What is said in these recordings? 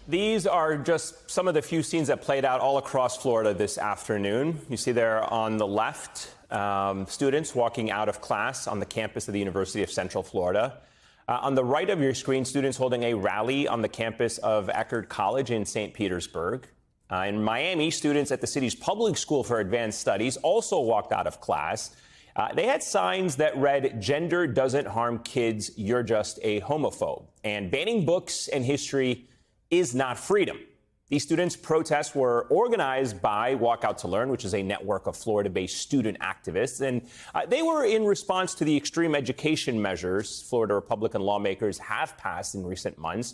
These are just some of the few scenes that played out all across Florida this afternoon. You see there on the left, students walking out of class on the campus of the University of Central Florida. On the right of your screen, students holding a rally on the campus of Eckerd College in St. Petersburg. In Miami, students at the city's public school for advanced studies also walked out of class. They had signs that read, "Gender doesn't harm kids, you're just a homophobe." And banning books and history is not freedom. These students' protests were organized by Walk Out to Learn, which is a network of Florida-based student activists. And they were in response to the extreme education measures Florida Republican lawmakers have passed in recent months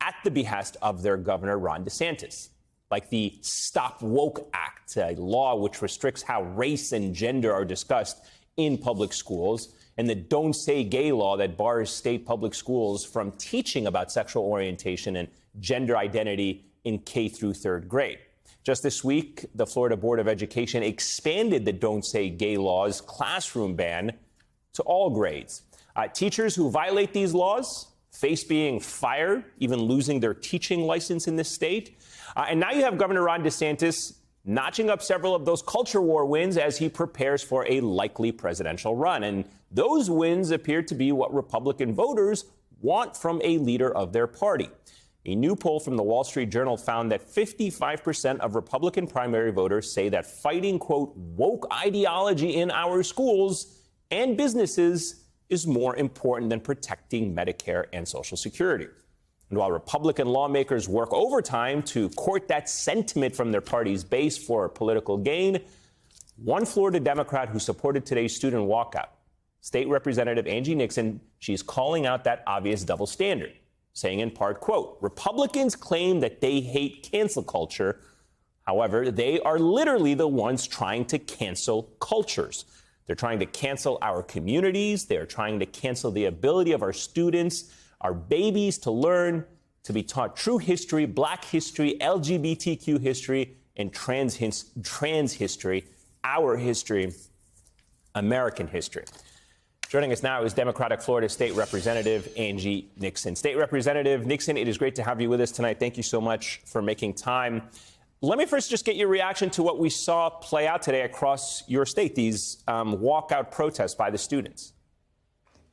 at the behest of their governor, Ron DeSantis, like the Stop Woke Act, a law which restricts how race and gender are discussed in public schools, and the Don't Say Gay law that bars state public schools from teaching about sexual orientation and gender identity in K through third grade. Just this week, the Florida Board of Education expanded the Don't Say Gay law's classroom ban to all grades. Teachers who violate these laws face being fired, even losing their teaching license in this state. And now you have Governor Ron DeSantis notching up several of those culture war wins as he prepares for a likely presidential run. And those wins appear to be what Republican voters want from a leader of their party. A new poll from the Wall Street Journal found that 55% of Republican primary voters say that fighting, quote, woke ideology in our schools and businesses is more important than protecting Medicare and Social Security. And while Republican lawmakers work overtime to court that sentiment from their party's base for political gain, one Florida Democrat who supported today's student walkout, State Representative Angie Nixon, she's calling out that obvious double standard, saying in part, quote, Republicans claim that they hate cancel culture. However, they are literally the ones trying to cancel cultures. They're trying to cancel our communities. They're trying to cancel the ability of our students, our babies, to learn, to be taught true history, Black history, LGBTQ history, and trans history, our history, American history. Joining us now is Democratic Florida State Representative Angie Nixon. State Representative Nixon, it is great to have you with us tonight. Thank you so much for making time. Let me first just get your reaction to what we saw play out today across your state, these walkout protests by the students.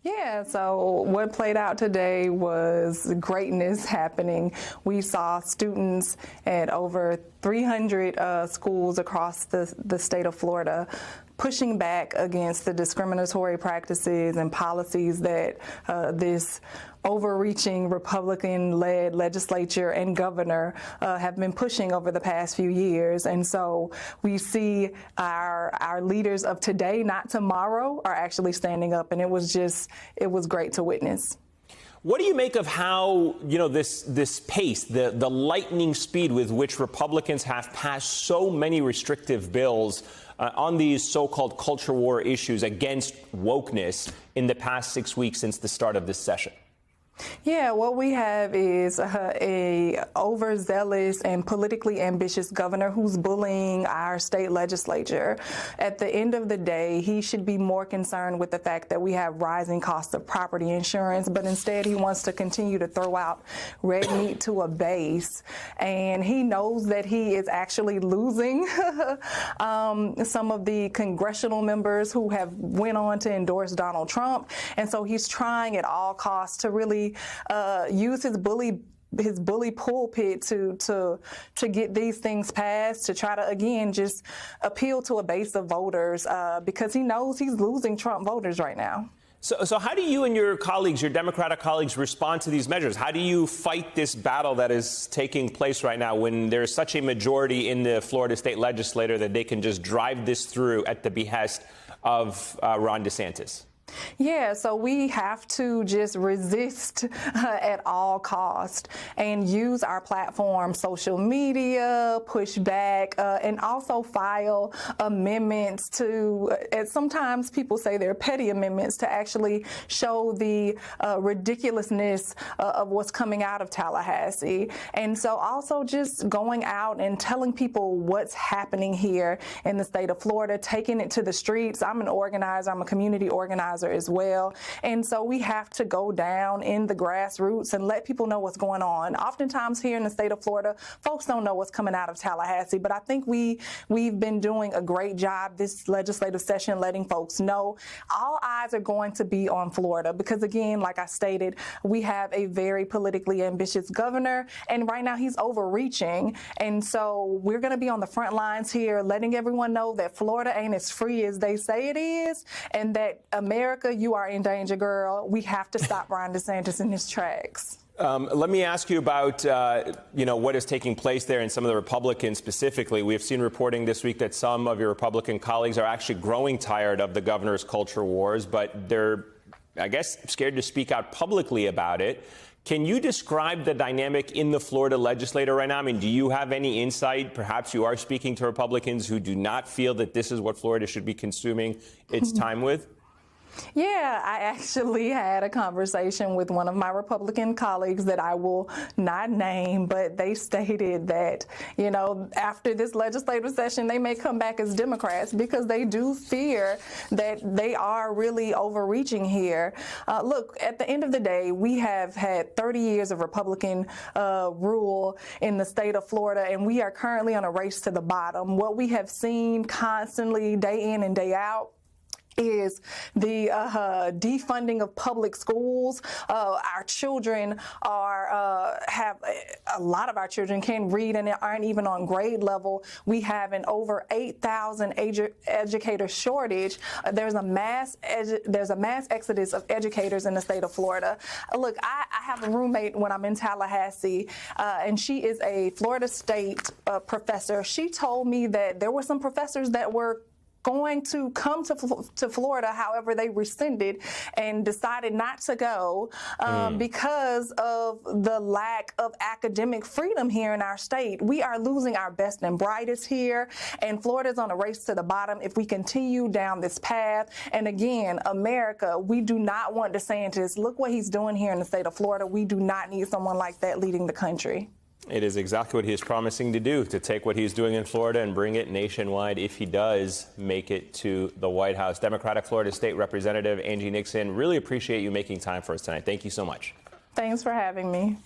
Yeah, so what played out today was greatness happening. We saw students at over 300 schools across the state of Florida pushing back against the discriminatory practices and policies that this overreaching Republican-led legislature and governor have been pushing over the past few years. And so we see our leaders of today, not tomorrow, are actually standing up. And it was great to witness. What do you make of how, this pace, the lightning speed with which Republicans have passed so many restrictive bills on these so-called culture war issues against wokeness in the past 6 weeks since the start of this session? Yeah, what we have is a overzealous and politically ambitious governor who's bullying our state legislature. At the end of the day, he should be more concerned with the fact that we have rising costs of property insurance, but instead he wants to continue to throw out red meat to a base. And he knows that he is actually losing some of the congressional members who have went on to endorse Donald Trump. And so he's trying at all costs to really use his bully pulpit to get these things passed, to try to, again, just appeal to a base of voters because he knows he's losing Trump voters right now. So how do you and your colleagues, your Democratic colleagues, respond to these measures? How do you fight this battle that is taking place right now when there's such a majority in the Florida state legislature that they can just drive this through at the behest of Ron DeSantis? Yeah, so we have to just resist at all cost and use our platform, social media, push back, and also file amendments to, sometimes people say they're petty amendments, to actually show the ridiculousness of what's coming out of Tallahassee. And so also just going out and telling people what's happening here in the state of Florida, taking it to the streets. I'm an organizer, I'm a community organizer organizer as well. And so we have to go down in the grassroots and let people know what's going on. Oftentimes here in the state of Florida, folks don't know what's coming out of Tallahassee, but I think we've been doing a great job this legislative session letting folks know. All eyes are going to be on Florida because, again, like I stated, we have a very politically ambitious governor, and right now he's overreaching. And so we're going to be on the front lines here, letting everyone know that Florida ain't as free as they say it is, and that America, you are in danger, girl. We have to stop Ron DeSantis in his tracks. Let me ask you about, what is taking place there and some of the Republicans specifically. We have seen reporting this week that some of your Republican colleagues are actually growing tired of the governor's culture wars, but they're, I guess, scared to speak out publicly about it. Can you describe the dynamic in the Florida legislature right now? I mean, do you have any insight? Perhaps you are speaking to Republicans who do not feel that this is what Florida should be consuming its time with? Yeah, I actually had a conversation with one of my Republican colleagues that I will not name, but they stated that, after this legislative session, they may come back as Democrats because they do fear that they are really overreaching here. Look, at the end of the day, we have had 30 years of Republican rule in the state of Florida, and we are currently on a race to the bottom. What we have seen constantly, day in and day out, is the defunding of public schools. Our children have a lot of our children can't read and aren't even on grade level. We have an over 8,000 educator shortage. There's a mass exodus of educators in the state of Florida. Look, I have a roommate when I'm in Tallahassee, and she is a Florida State professor. She told me that there were some professors that were going to come to Florida, however, they rescinded and decided not to go because of the lack of academic freedom here in our state. We are losing our best and brightest here, and Florida's on a race to the bottom if we continue down this path. And again, America, we do not want DeSantis. Look what he's doing here in the state of Florida. We do not need someone like that leading the country. It is exactly what he is promising to do, to take what he's doing in Florida and bring it nationwide if he does make it to the White House. Democratic Florida State Representative Angie Nixon, really appreciate you making time for us tonight. Thank you so much. Thanks for having me.